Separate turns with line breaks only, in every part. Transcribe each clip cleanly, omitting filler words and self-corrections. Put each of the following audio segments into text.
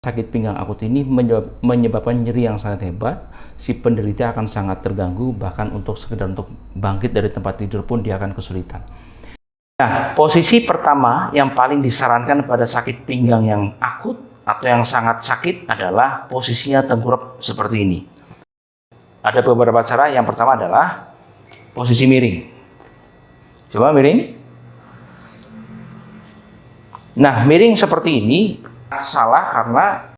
Sakit pinggang akut ini menyebabkan nyeri yang sangat hebat. Si penderita akan sangat terganggu, bahkan sekedar untuk bangkit dari tempat tidur pun dia akan kesulitan. Nah, posisi pertama yang paling disarankan pada sakit pinggang yang akut atau yang sangat sakit adalah posisinya tengkurap seperti ini. Ada beberapa cara. Yang pertama adalah posisi miring. Coba miring. Nah, miring seperti ini salah karena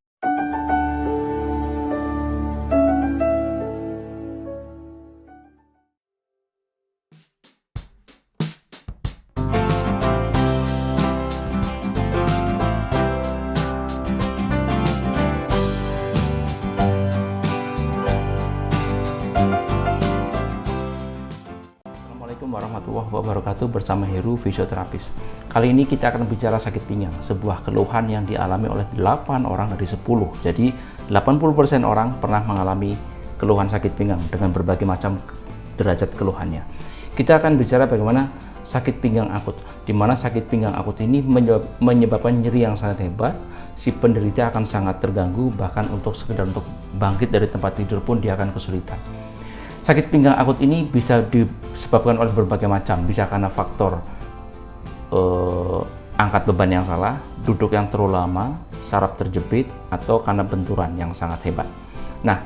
Assalamualaikum warahmatullahi wabarakatuh. Bersama Heru, fisioterapis. Kali ini kita akan bicara sakit pinggang, sebuah keluhan yang dialami oleh 8 orang dari 10. Jadi 80% orang pernah mengalami keluhan sakit pinggang dengan berbagai macam derajat keluhannya. Kita akan bicara bagaimana sakit pinggang akut, di mana sakit pinggang akut ini menyebabkan nyeri yang sangat hebat. Si penderita akan sangat terganggu, bahkan sekedar untuk bangkit dari tempat tidur pun dia akan kesulitan. Sakit pinggang akut ini bisa disebabkan oleh berbagai macam, bisa karena faktor angkat beban yang salah, duduk yang terlalu lama, saraf terjepit, atau karena benturan yang sangat hebat. Nah,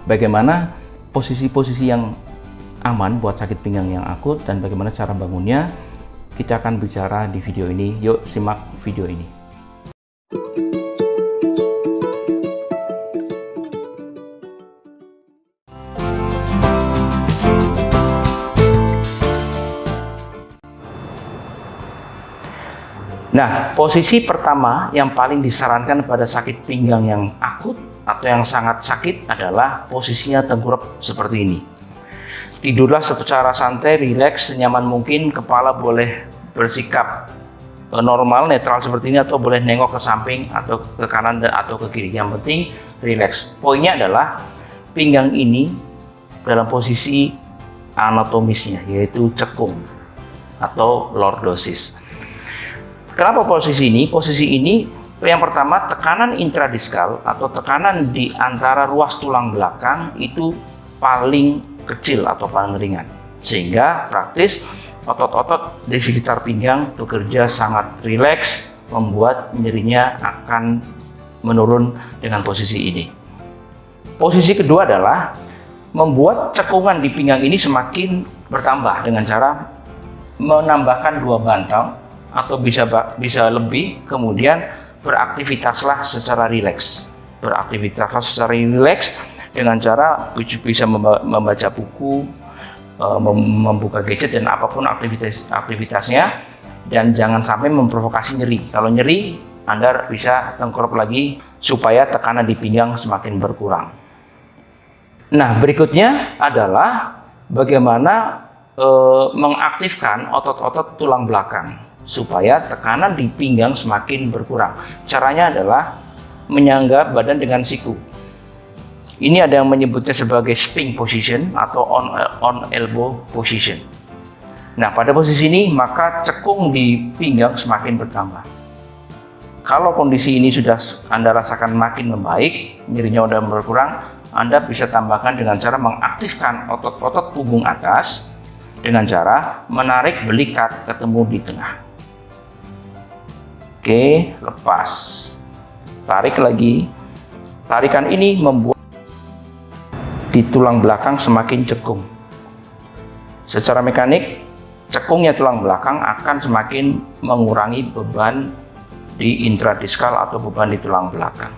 bagaimana posisi-posisi yang aman buat sakit pinggang yang akut dan bagaimana cara bangunnya, kita akan bicara di video ini. Yuk simak video ini. Nah, posisi pertama yang paling disarankan pada sakit pinggang yang akut atau yang sangat sakit adalah posisinya tengkurap seperti ini. Tidurlah secara santai, rileks, senyaman mungkin. Kepala boleh bersikap normal, netral seperti ini, atau boleh nengok ke samping atau ke kanan atau ke kiri. Yang penting rileks. Poinnya adalah pinggang ini dalam posisi anatomisnya, yaitu cekung atau lordosis. Kenapa posisi ini? Posisi ini yang pertama, tekanan intradiskal atau tekanan di antara ruas tulang belakang itu paling kecil atau paling ringan, sehingga praktis otot-otot di sekitar pinggang bekerja sangat rileks, membuat nyerinya akan menurun dengan posisi ini. Posisi kedua adalah membuat cekungan di pinggang ini semakin bertambah dengan cara menambahkan 2 bantal atau bisa lebih, kemudian beraktivitaslah secara rileks. Beraktivitaslah secara rileks dengan cara bisa membaca buku, membuka gadget dan apapun aktivitasnya, dan jangan sampai memprovokasi nyeri. Kalau nyeri, Anda bisa tengkurap lagi supaya tekanan di pinggang semakin berkurang. Nah, berikutnya adalah bagaimana mengaktifkan otot-otot tulang belakang supaya tekanan di pinggang semakin berkurang. Caranya adalah menyangga badan dengan siku. Ini ada yang menyebutnya sebagai sphinx position atau on elbow position. Nah, pada posisi ini maka cekung di pinggang semakin bertambah. Kalau kondisi ini sudah Anda rasakan makin membaik, nyerinya sudah berkurang, Anda bisa tambahkan dengan cara mengaktifkan otot-otot punggung atas dengan cara menarik belikat ketemu di tengah. Oke, lepas. Tarik lagi. Tarikan ini membuat di tulang belakang semakin cekung. Secara mekanik, cekungnya tulang belakang akan semakin mengurangi beban di intradiskal atau beban di tulang belakang.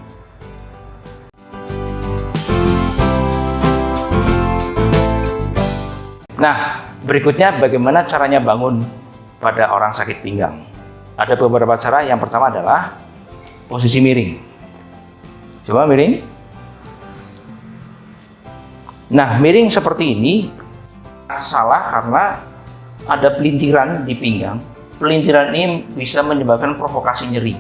Nah, berikutnya bagaimana caranya bangun pada orang sakit pinggang. Ada beberapa cara. Yang pertama adalah posisi miring. Coba miring. Nah, miring seperti ini salah karena ada pelintiran di pinggang. Pelintiran ini bisa menyebabkan provokasi nyeri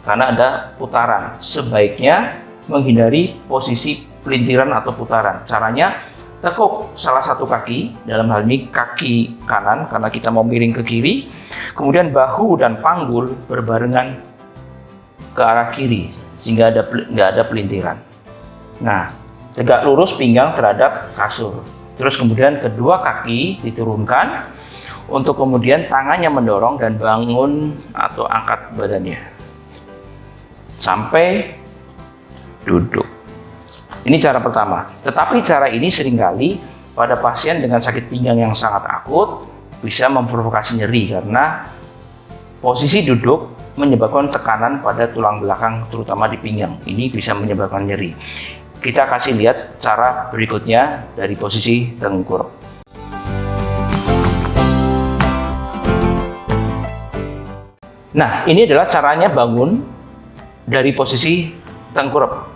karena ada putaran. Sebaiknya menghindari posisi pelintiran atau putaran. Caranya, tekuk salah satu kaki, dalam hal ini kaki kanan karena kita mau miring ke kiri, kemudian bahu dan panggul berbarengan ke arah kiri sehingga nggak ada pelintiran. Nah, tegak lurus pinggang terhadap kasur. Terus kemudian kedua kaki diturunkan untuk kemudian tangannya mendorong dan bangun atau angkat badannya sampai duduk. Ini cara pertama. Tetapi cara ini seringkali pada pasien dengan sakit pinggang yang sangat akut bisa memprovokasi nyeri karena posisi duduk menyebabkan tekanan pada tulang belakang terutama di pinggang. Ini bisa menyebabkan nyeri. Kita kasih lihat cara berikutnya dari posisi tengkurap. Nah, ini adalah caranya bangun dari posisi tengkurap.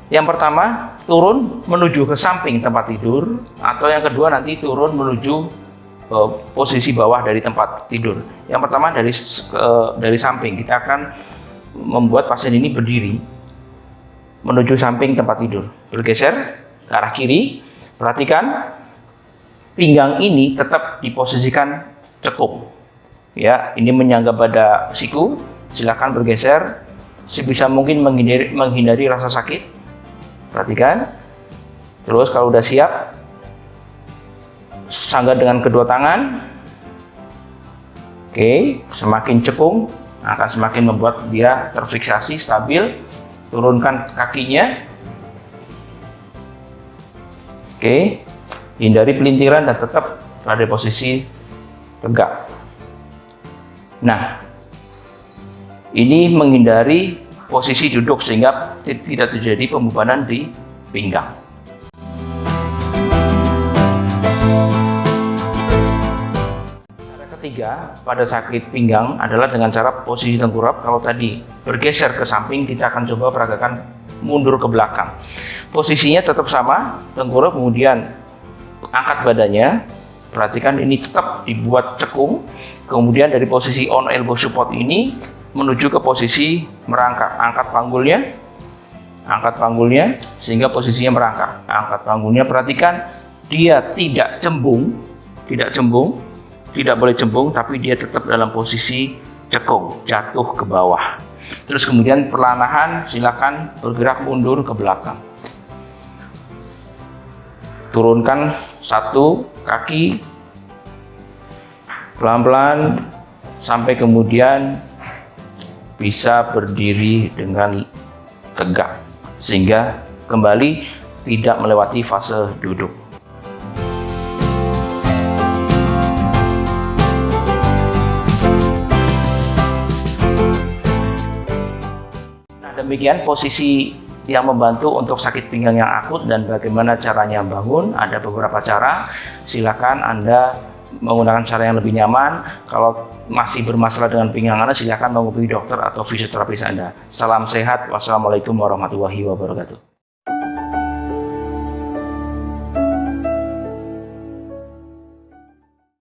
Yang pertama, turun menuju ke samping tempat tidur, atau yang kedua nanti turun menuju posisi bawah dari tempat tidur. Yang pertama dari samping, kita akan membuat pasien ini berdiri menuju samping tempat tidur. Bergeser ke arah kiri, perhatikan pinggang ini tetap diposisikan cekung. Ya, ini menyangga pada siku. Silakan bergeser sebisa mungkin menghindari rasa sakit. Perhatikan. Terus kalau udah siap, sangga dengan kedua tangan. Oke, semakin cekung akan semakin membuat dia terfiksasi stabil. Turunkan kakinya. Oke, hindari pelintiran dan tetap pada posisi tegak. Nah, ini menghindari posisi duduk sehingga tidak terjadi pembebanan di pinggang. Cara ketiga pada sakit pinggang adalah dengan cara posisi tengkurap. Kalau tadi bergeser ke samping, kita akan coba peragakan mundur ke belakang. Posisinya tetap sama, tengkurap, kemudian angkat badannya. Perhatikan ini tetap dibuat cekung. Kemudian dari posisi on elbow support ini menuju ke posisi merangkak. Angkat panggulnya sehingga posisinya merangkak. Angkat panggulnya, perhatikan dia tidak cembung, tidak boleh cembung, tapi dia tetap dalam posisi cekung, jatuh ke bawah. Terus kemudian perlahan silakan bergerak mundur ke belakang. Turunkan satu kaki pelan-pelan sampai kemudian bisa berdiri dengan tegak sehingga kembali tidak melewati fase duduk. Nah, demikian posisi yang membantu untuk sakit pinggang yang akut dan bagaimana caranya bangun. Ada beberapa cara, silakan Anda menggunakan cara yang lebih nyaman. Kalau masih bermasalah dengan pinggang Anda, silakan menghubungi dokter atau fisioterapis Anda. Salam sehat. Wassalamualaikum warahmatullahi wabarakatuh.